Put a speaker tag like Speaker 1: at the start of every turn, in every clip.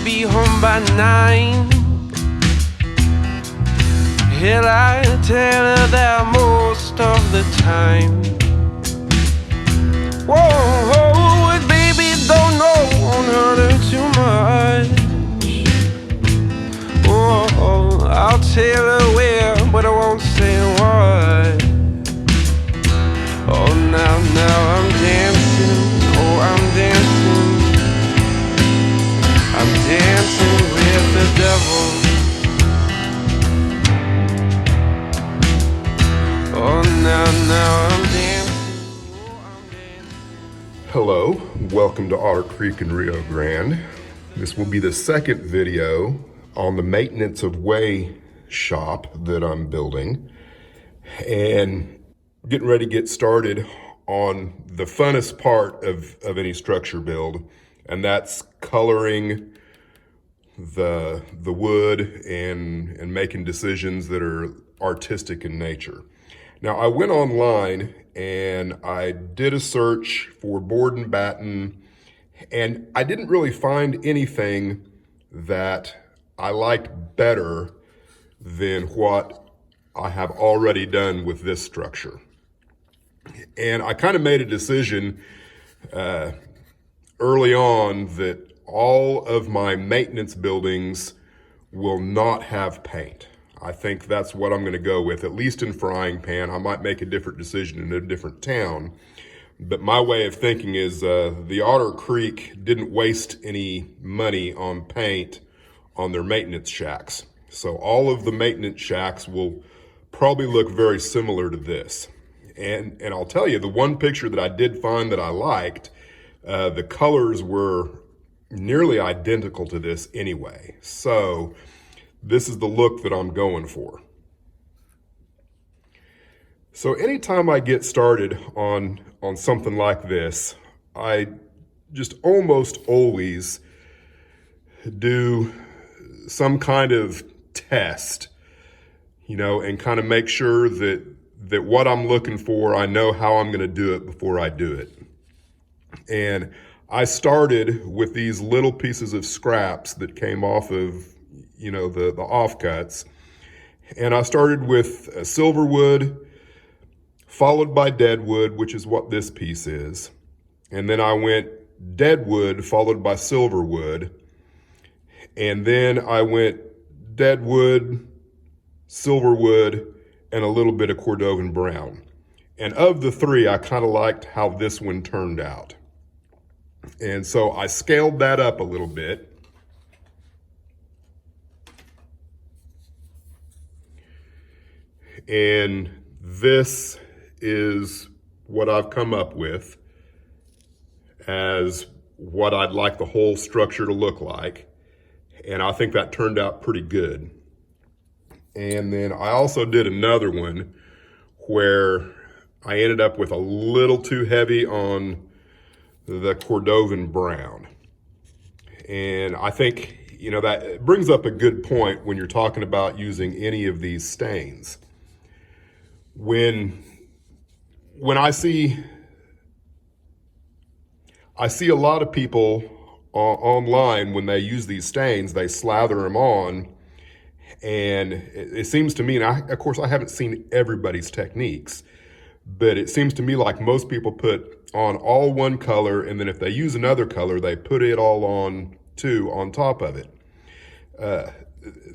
Speaker 1: be home by 9. Hell, I tell her that most of the time. Whoa, baby, don't know, won't hurt her too much. Whoa, I'll tell her where, but I won't say what. Oh, now I'm dancing, oh, I'm dancing. I'm dancing with the devil. Oh, now I'm dancing, oh, I'm dancing.
Speaker 2: Hello, welcome to Otter Creek in Rio Grande. This will be the second video on the maintenance of way shop that I'm building, and getting ready to get started on the funnest part of any structure build, and that's coloring the wood and making decisions that are artistic in nature. Now, I went online and I did a search for board and batten, and I didn't really find anything that I liked better than what I have already done with this structure. And I kind of made a decision early on that all of my maintenance buildings will not have paint. I think that's what I'm going to go with, at least in Frying Pan. I might make a different decision in a different town. But my way of thinking is the Otter Creek didn't waste any money on paint on their maintenance shacks. So all of the maintenance shacks will probably look very similar to this. And I'll tell you, the one picture that I did find that I liked, the colors were nearly identical to this anyway. So this is the look that I'm going for. So anytime I get started on something like this, I just almost always do some kind of test, and kind of make sure that what I'm looking for, I know how I'm going to do it before I do it. And I started with these little pieces of scraps that came off of, the offcuts. And I started with a silver wood, followed by dead wood, which is what this piece is. And then I went dead wood, followed by silver wood. And then I went dead wood, silver wood, and a little bit of Cordovan brown. And of the three, I kind of liked how this one turned out. And so I scaled that up a little bit. And this is what I've come up with as what I'd like the whole structure to look like. And I think that turned out pretty good. And then I also did another one where I ended up with a little too heavy on the Cordovan brown. And I think, that brings up a good point when you're talking about using any of these stains. When I see a lot of people online, when they use these stains, they slather them on. And it seems to me, and of course I haven't seen everybody's techniques, but it seems to me like most people put on all one color, and then if they use another color, they put it all on too on top of it.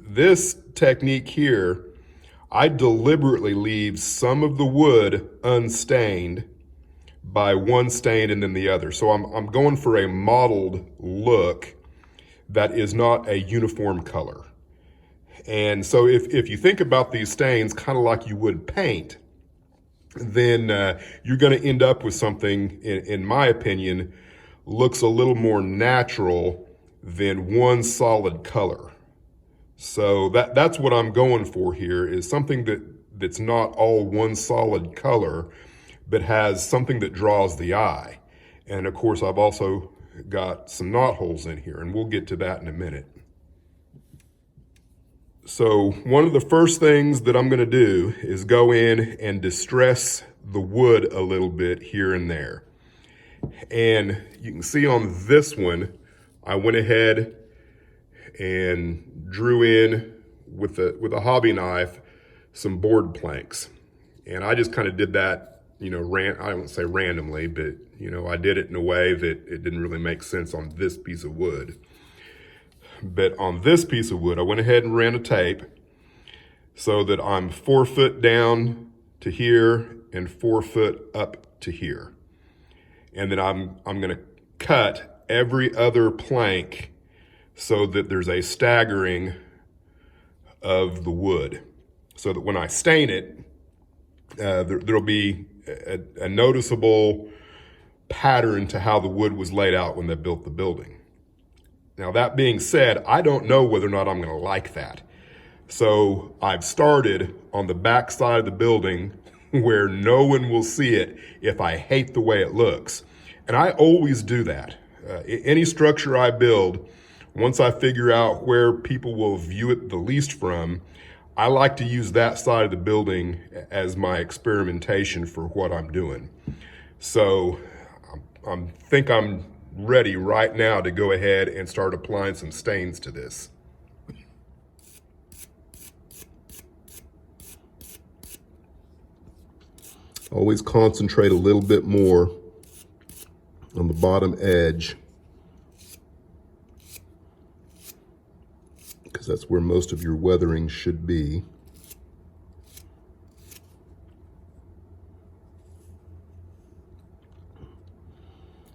Speaker 2: This technique here, I deliberately leave some of the wood unstained by one stain and then the other. So I'm going for a mottled look that is not a uniform color. And so if you think about these stains kind of like you would paint, then you're going to end up with something, in my opinion, looks a little more natural than one solid color. So that's what I'm going for here, is something that's not all one solid color, but has something that draws the eye. And of course, I've also got some knot holes in here, and we'll get to that in a minute. So one of the first things that I'm going to do is go in and distress the wood a little bit here and there. And you can see on this one, I went ahead and drew in with a hobby knife some board planks. And I just kind of did that, I won't say randomly, but I did it in a way that it didn't really make sense on this piece of wood. But on this piece of wood, I went ahead and ran a tape so that I'm 4 foot down to here and 4 foot up to here. And then I'm gonna cut every other plank so that there's a staggering of the wood, so that when I stain it, there'll be a noticeable pattern to how the wood was laid out when they built the building. Now, that being said, I don't know whether or not I'm gonna like that. So I've started on the back side of the building where no one will see it if I hate the way it looks. And I always do that. Any structure I build, once I figure out where people will view it the least from, I like to use that side of the building as my experimentation for what I'm doing. So I think I'm ready right now to go ahead and start applying some stains to this. Always concentrate a little bit more on the bottom edge, because that's where most of your weathering should be.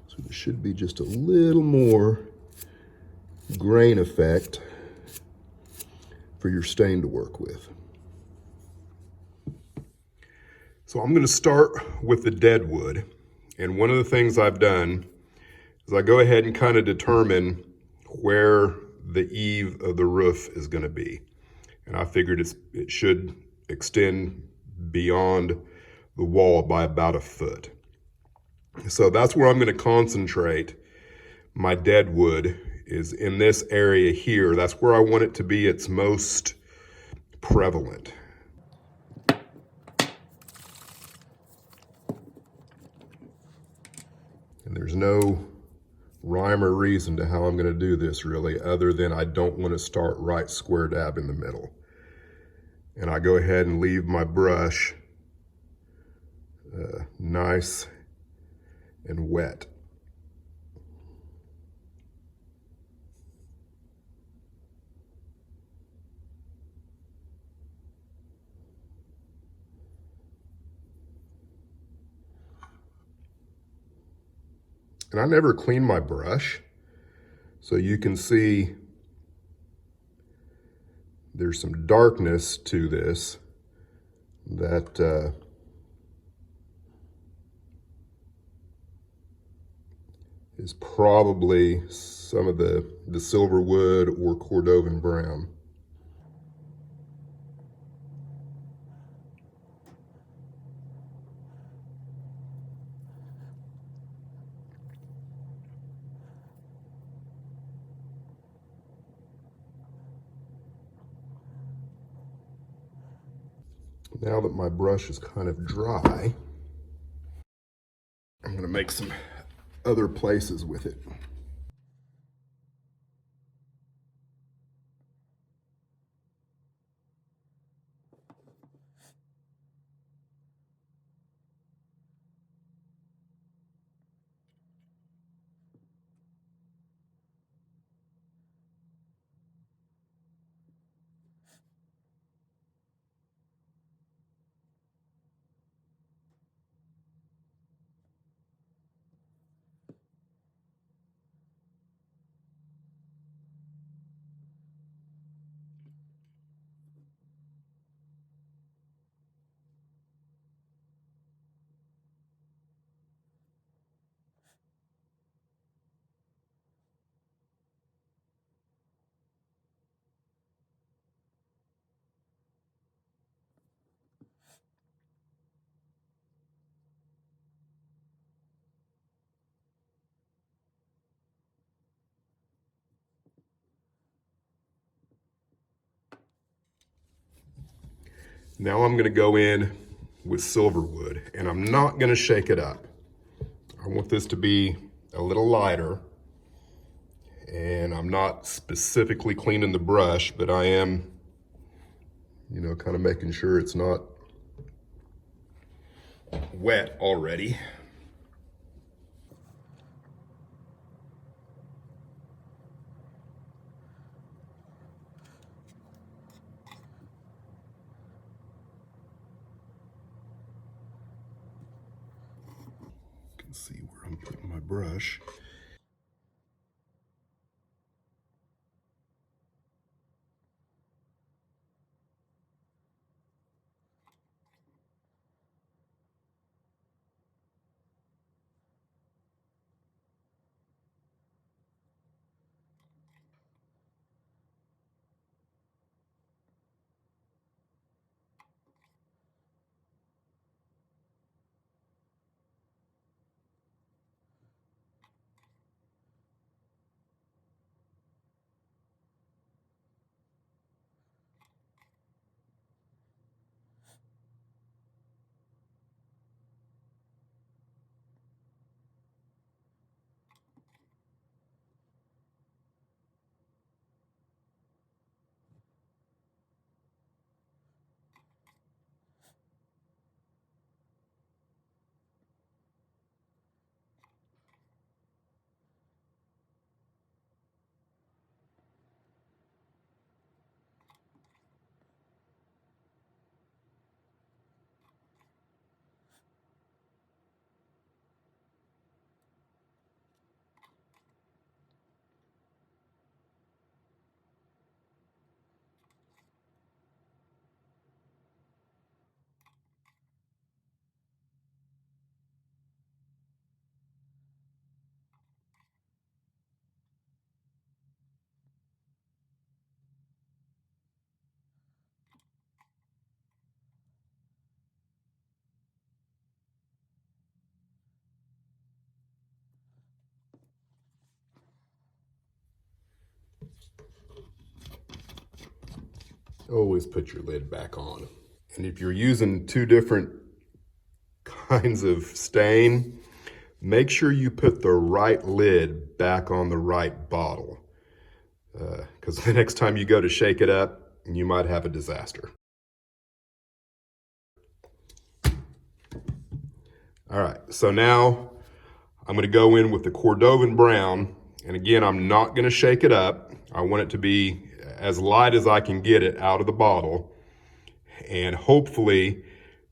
Speaker 2: So there should be just a little more grain effect for your stain to work with. So I'm gonna start with the dead wood. And one of the things I've done is I go ahead and kind of determine where the eave of the roof is gonna be. And I figured it should extend beyond the wall by about a foot. So that's where I'm gonna concentrate my dead wood, is in this area here. That's where I want it to be its most prevalent. And there's no rhyme or reason to how I'm gonna do this really, other than I don't wanna start right square dab in the middle. And I go ahead and leave my brush nice and wet. And I never clean my brush, so you can see there's some darkness to this that is probably some of the silver wood or Cordovan brown. Now that my brush is kind of dry, I'm gonna make some other places with it. Now I'm gonna go in with silver wood, and I'm not gonna shake it up. I want this to be a little lighter, And I'm not specifically cleaning the brush, but I am, kind of making sure it's not wet already. You can see where I'm putting my brush. Always put your lid back on. And if you're using two different kinds of stain, make sure you put the right lid back on the right bottle. Because the next time you go to shake it up, you might have a disaster. All right, so now I'm gonna go in with the Cordovan brown. And again, I'm not gonna shake it up. I want it to be as light as I can get it out of the bottle. And hopefully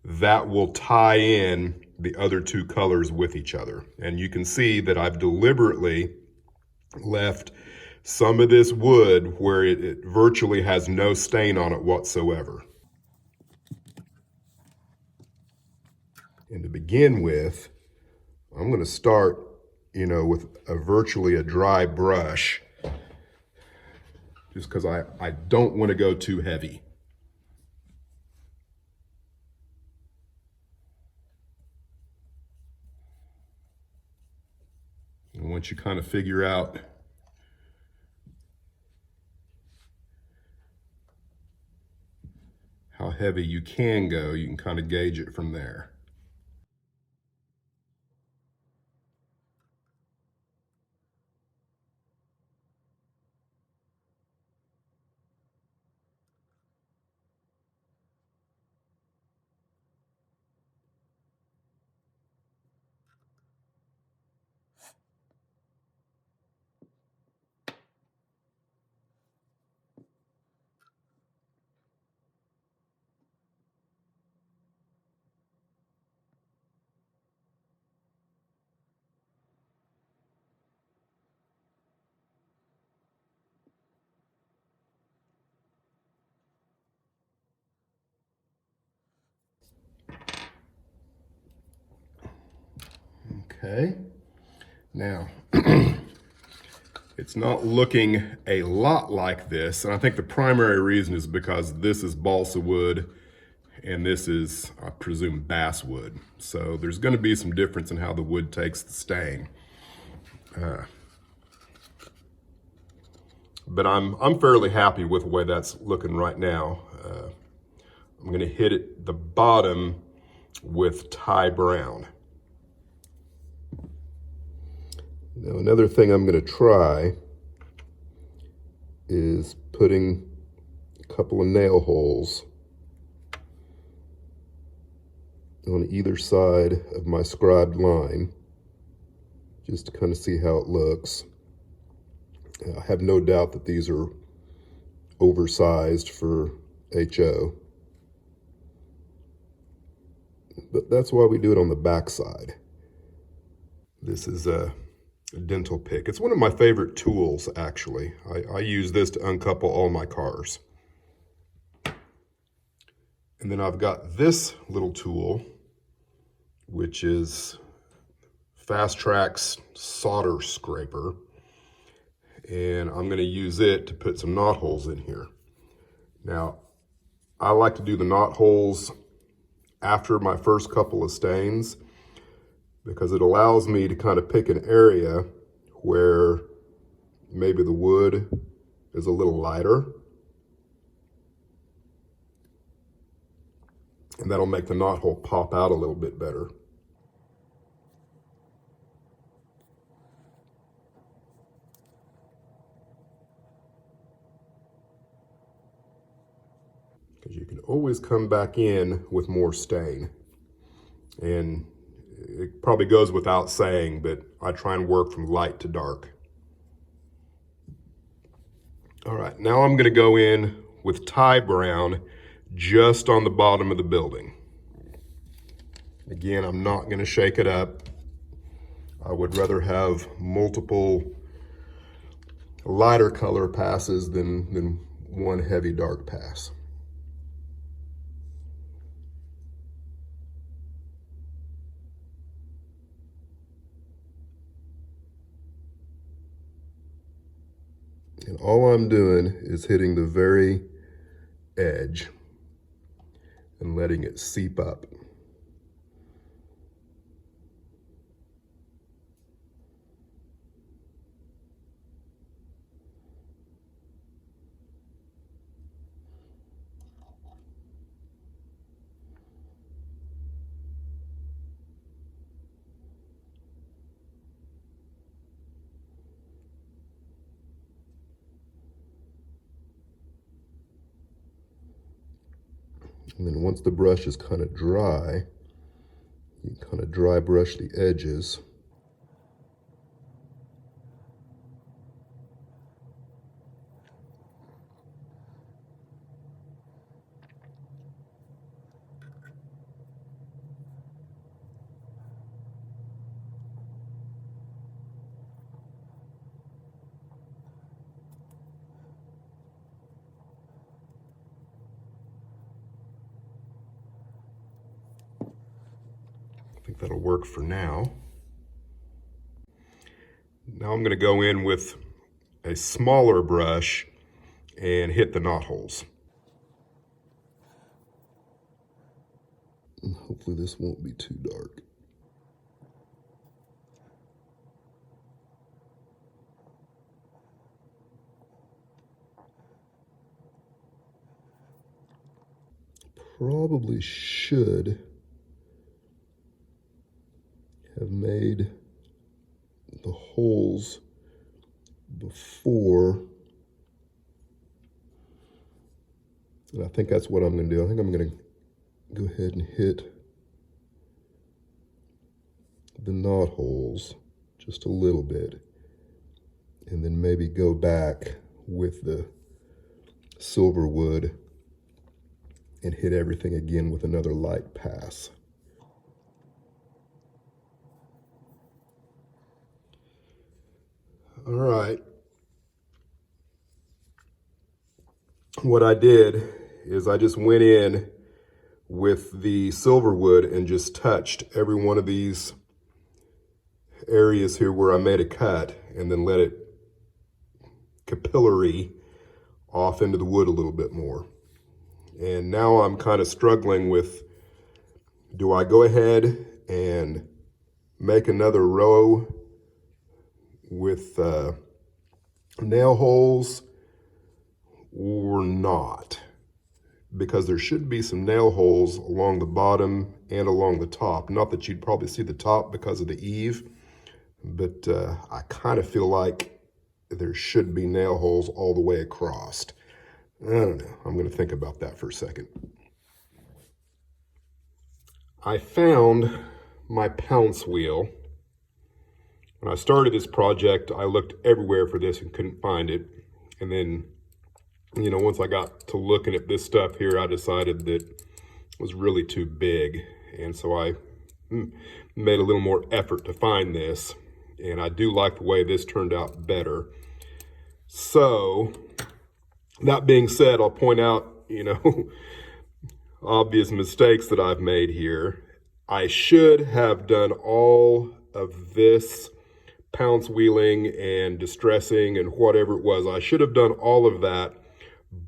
Speaker 2: that will tie in the other two colors with each other. And you can see that I've deliberately left some of this wood where it virtually has no stain on it whatsoever. And to begin with, I'm going to start, with virtually a dry brush, just because I don't want to go too heavy. And once you kind of figure out how heavy you can go, you can kind of gauge it from there. Okay, now it's not looking a lot like this, and I think the primary reason is because this is balsa wood and this is, I presume, basswood. So there's going to be some difference in how the wood takes the stain. But I'm fairly happy with the way that's looking right now. I'm going to hit it the bottom with Thai brown. Now another thing I'm going to try is putting a couple of nail holes on either side of my scribed line, just to kind of see how it looks. I have no doubt that these are oversized for HO, but that's why we do it on the back side. This is a dental pick. It's one of my favorite tools, actually. I use this to uncouple all my cars. And then I've got this little tool, which is Fast Track's solder scraper. And I'm going to use it to put some knot holes in here. Now, I like to do the knot holes after my first couple of stains, because it allows me to kind of pick an area where maybe the wood is a little lighter. And that'll make the knot hole pop out a little bit better. Because you can always come back in with more stain. And it probably goes without saying, but I try and work from light to dark. All right, now I'm gonna go in with Ty Brown just on the bottom of the building. Again, I'm not gonna shake it up. I would rather have multiple lighter color passes than one heavy dark pass. And all I'm doing is hitting the very edge and letting it seep up. And then once the brush is kind of dry, you kind of dry brush the edges. I think that'll work for now. Now I'm going to go in with a smaller brush and hit the knot holes. And hopefully this won't be too dark. Probably should have made the holes before, and I think that's what I'm going to do. I think I'm going to go ahead and hit the knot holes just a little bit, and then maybe go back with the silver wood and hit everything again with another light pass. All right. What I did is I just went in with the silver wood and just touched every one of these areas here where I made a cut, and then let it capillary off into the wood a little bit more. And now I'm kind of struggling with, do I go ahead and make another row with nail holes or not? Because there should be some nail holes along the bottom and along the top. Not that you'd probably see the top because of the eave, but I kind of feel like there should be nail holes all the way across. I don't know. I'm going to think about that for a second. I found my pounce wheel. When I started this project, I looked everywhere for this and couldn't find it. And then, you know, once I got to looking at this stuff here, I decided that it was really too big. And so I made a little more effort to find this. And I do like the way this turned out better. So, that being said, I'll point out, you know, obvious mistakes that I've made here. I should have done all of this pounce wheeling and distressing and whatever it was. I should have done all of that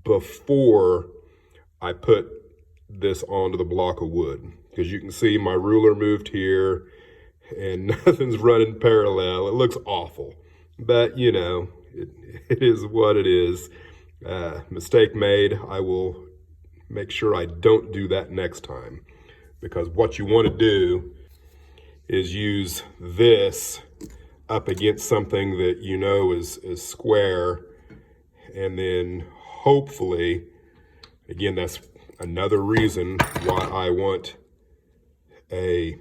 Speaker 2: before I put this onto the block of wood. Because you can see my ruler moved here and nothing's running parallel. It looks awful. But, you know, it is what it is. Mistake made. I will make sure I don't do that next time. Because what you want to do is use this up against something that you know is square, and then hopefully, again, that's another reason why I want a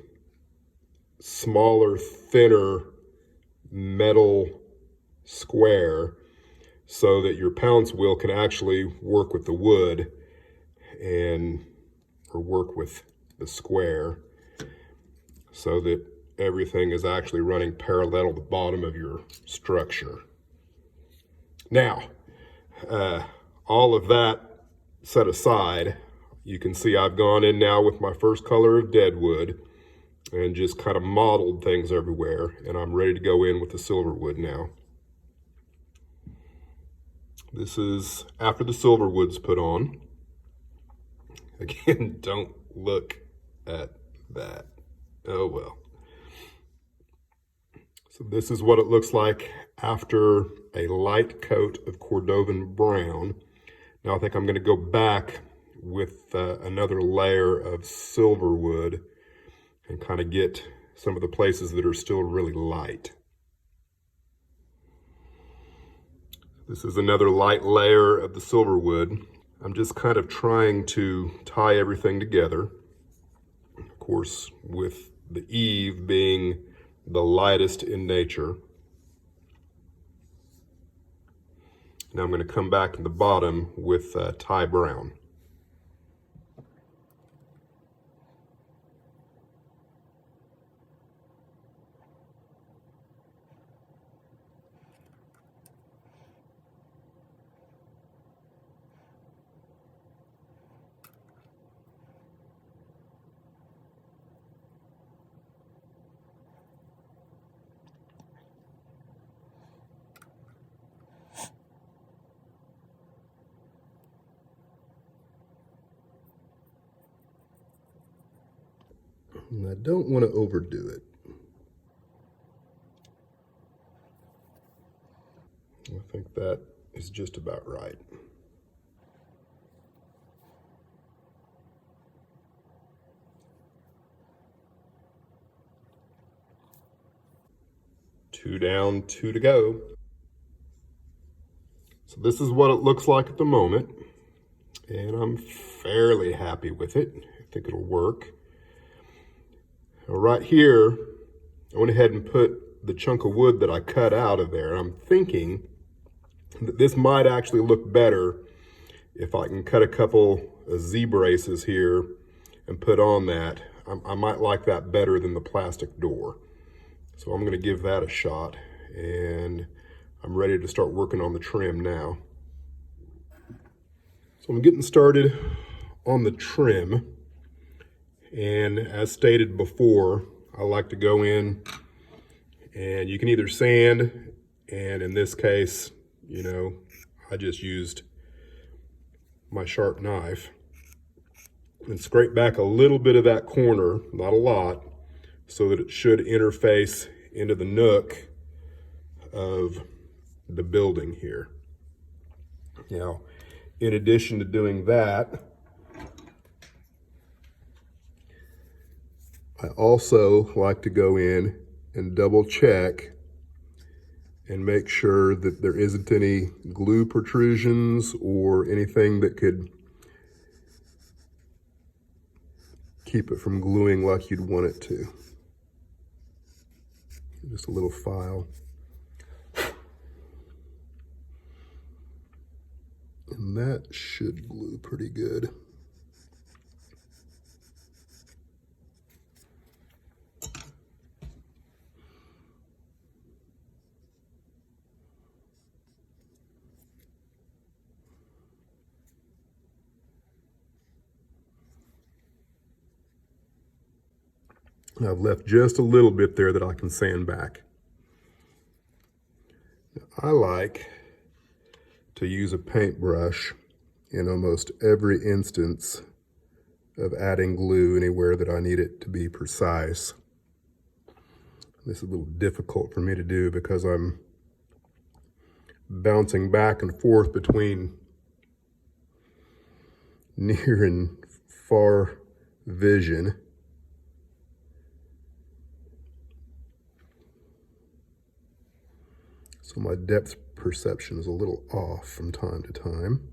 Speaker 2: smaller, thinner metal square so that your pounce wheel can actually work with the wood or work with the square so that everything is actually running parallel to the bottom of your structure. Now, all of that set aside, you can see I've gone in now with my first color of deadwood and just kind of modeled things everywhere, and I'm ready to go in with the silver wood now. This is after the silver wood's put on. Again, don't look at that. Oh well. So this is what it looks like after a light coat of Cordovan brown. Now I think I'm going to go back with another layer of silver wood and kind of get some of the places that are still really light. This is another light layer of the silver wood. I'm just kind of trying to tie everything together. Of course, with the eave being the lightest in nature. Now I'm going to come back to the bottom with Ty Brown. And I don't want to overdo it. I think that is just about right. Two down, two to go. So this is what it looks like at the moment, and I'm fairly happy with it. I think it'll work. Now right here, I went ahead and put the chunk of wood that I cut out of there. I'm thinking that this might actually look better if I can cut a couple of Z-braces here and put on that. I might like that better than the plastic door. So I'm going to give that a shot, and I'm ready to start working on the trim now. So I'm getting started on the trim. And as stated before, I like to go in and you can either sand, and in this case, you know, I just used my sharp knife and scrape back a little bit of that corner, not a lot, so that it should interface into the nook of the building here. Now, in addition to doing that, I also like to go in and double check and make sure that there isn't any glue protrusions or anything that could keep it from gluing like you'd want it to. Just a little file. And that should glue pretty good. I've left just a little bit there that I can sand back. I like to use a paintbrush in almost every instance of adding glue anywhere that I need it to be precise. This is a little difficult for me to do because I'm bouncing back and forth between near and far vision. So my depth perception is a little off from time to time.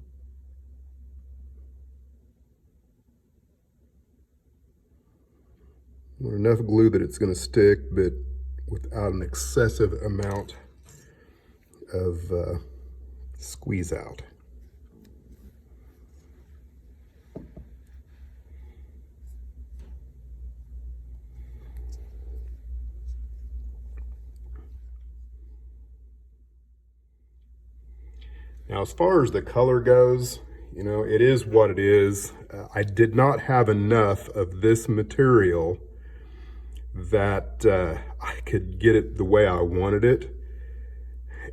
Speaker 2: I want enough glue that it's going to stick, but without an excessive amount of squeeze out. Now, as far as the color goes, you know, it is what it is. I did not have enough of this material that I could get it the way I wanted it.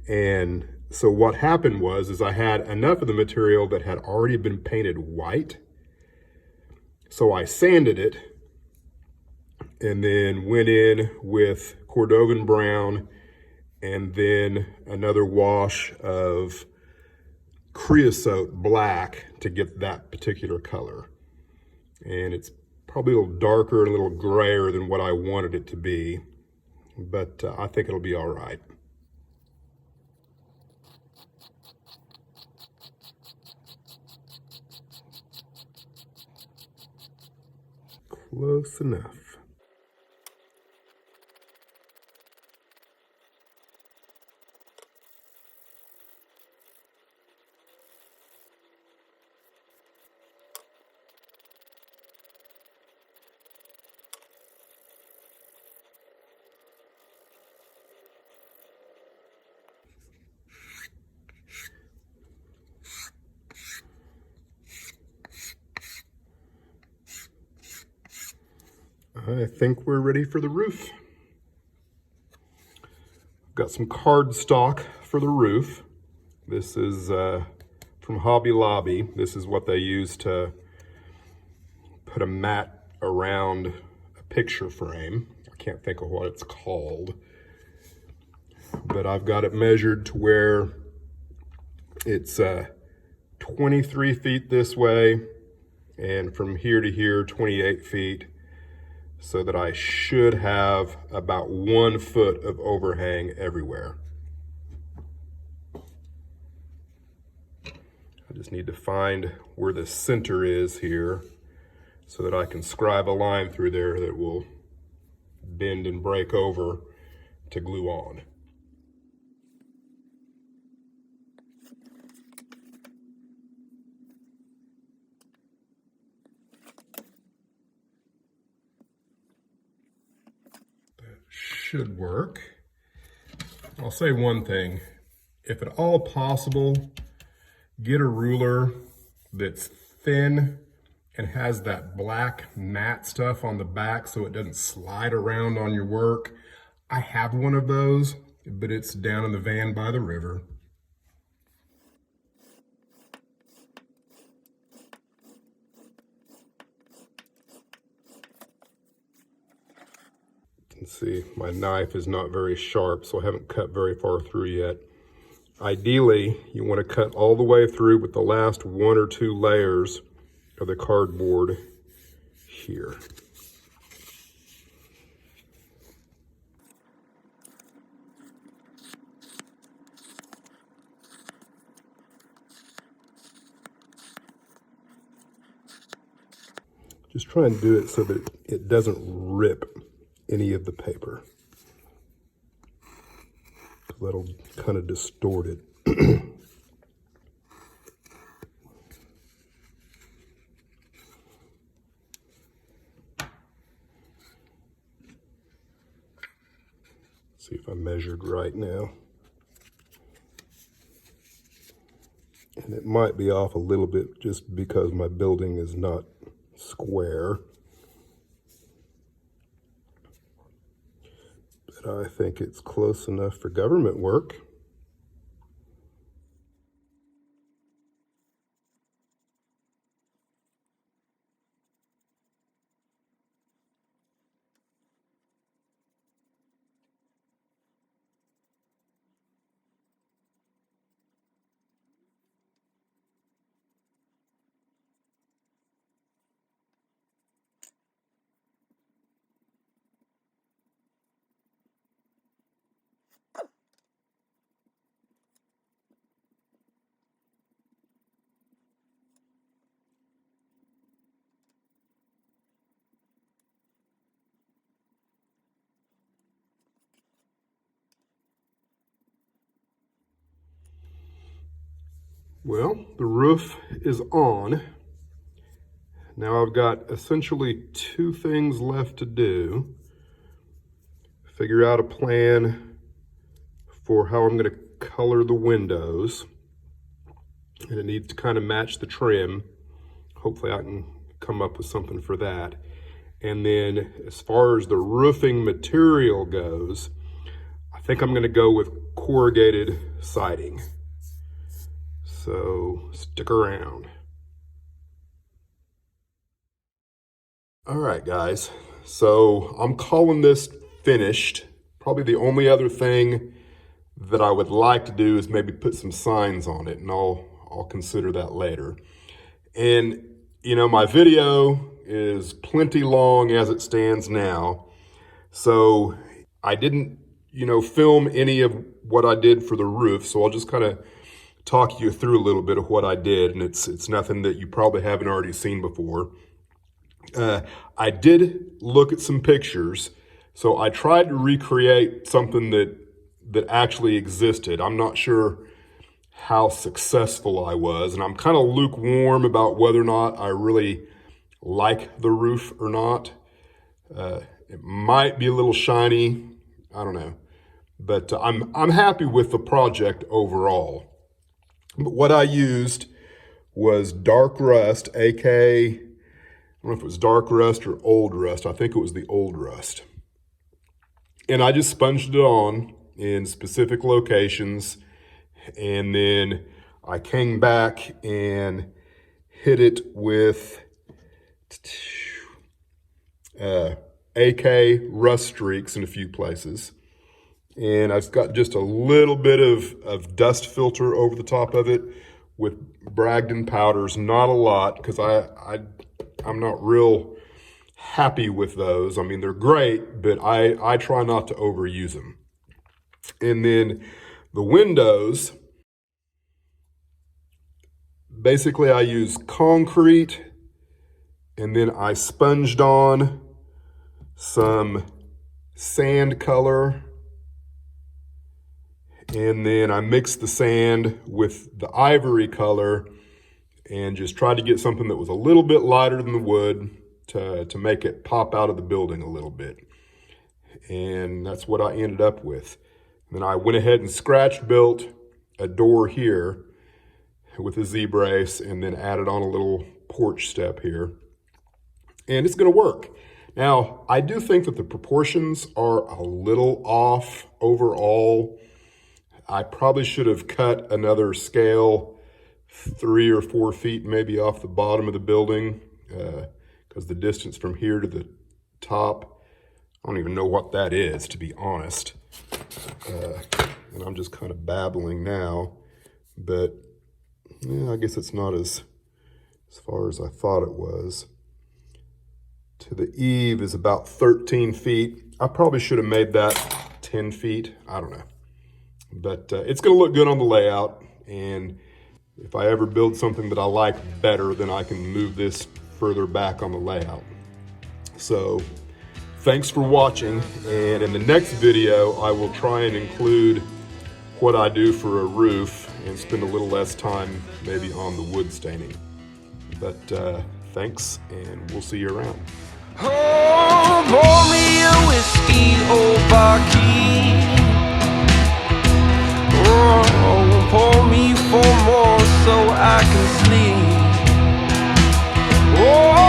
Speaker 2: And so what happened was I had enough of the material that had already been painted white. So I sanded it and then went in with Cordovan brown and then another wash of creosote black to get that particular color. And it's probably a little darker and a little grayer than what I wanted it to be, but I think it'll be all right. Close enough. I think we're ready for the roof. I've got some cardstock for the roof. This is from Hobby Lobby. This is what they use to put a mat around a picture frame. I can't think of what it's called, but I've got it measured to where it's 23 feet this way, and from here to here, 28 feet. So that I should have about 1 foot of overhang everywhere. I just need to find where the center is here so that I can scribe a line through there that will bend and break over to glue on. Should work. I'll say one thing, if at all possible, get a ruler that's thin and has that black matte stuff on the back so it doesn't slide around on your work. I have one of those, but it's down in the van by the river. See, my knife is not very sharp, so I haven't cut very far through yet. Ideally, you want to cut all the way through with the last 1 or 2 layers of the cardboard here. Just try and do it so that it doesn't rip any of the paper. That'll kind of distort it. See if I measured right now. And it might be off a little bit just because my building is not square. But I think it's close enough for government work. Well, the roof is on. Now I've got essentially two things left to do. Figure out a plan for how I'm going to color the windows. And it needs to kind of match the trim. Hopefully I can come up with something for that. And then as far as the roofing material goes, I think I'm going to go with corrugated siding. So stick around. All right, guys. So I'm calling this finished. Probably the only other thing that I would like to do is maybe put some signs on it, and I'll consider that later. And you know, my video is plenty long as it stands now. So I didn't, film any of what I did for the roof. So I'll just kind of talk you through a little bit of what I did, and it's nothing that you probably haven't already seen before. I did look at some pictures, so I tried to recreate something that actually existed. I'm not sure how successful I was, and I'm kind of lukewarm about whether or not I really like the roof or not. It might be a little shiny, I don't know, but I'm happy with the project overall. But what I used was dark rust, aka, I don't know if it was dark rust or old rust. I think it was the old rust. And I just sponged it on in specific locations. And then I came back and hit it with AK rust streaks in a few places. And I've got just a little bit of dust filter over the top of it with Bragdon powders, not a lot, because I'm not real happy with those. I mean, they're great, but I try not to overuse them. And then the windows, basically I use concrete, and then I sponged on some sand color, and then I mixed the sand with the ivory color and just tried to get something that was a little bit lighter than the wood to make it pop out of the building a little bit. And that's what I ended up with. And then I went ahead and scratch built a door here with a Z-brace, and then added on a little porch step here. And it's gonna work. Now, I do think that the proportions are a little off overall. I probably should have cut another scale 3 or 4 feet maybe off the bottom of the building, because the distance from here to the top, I don't even know what that is, to be honest. And I'm just kind of babbling now, but yeah, I guess it's not as far as I thought it was. To the eave is about 13 feet. I probably should have made that 10 feet. I don't know. But it's going to look good on the layout. And if I ever build something that I like better, then I can move this further back on the layout. So thanks for watching, and in the next video I will try and include what I do for a roof and spend a little less time maybe on the wood staining. But thanks, and we'll see you around.
Speaker 1: Oh, pour me a whiskey, old barkeep. Oh, pour me 4 more so I can sleep. Oh,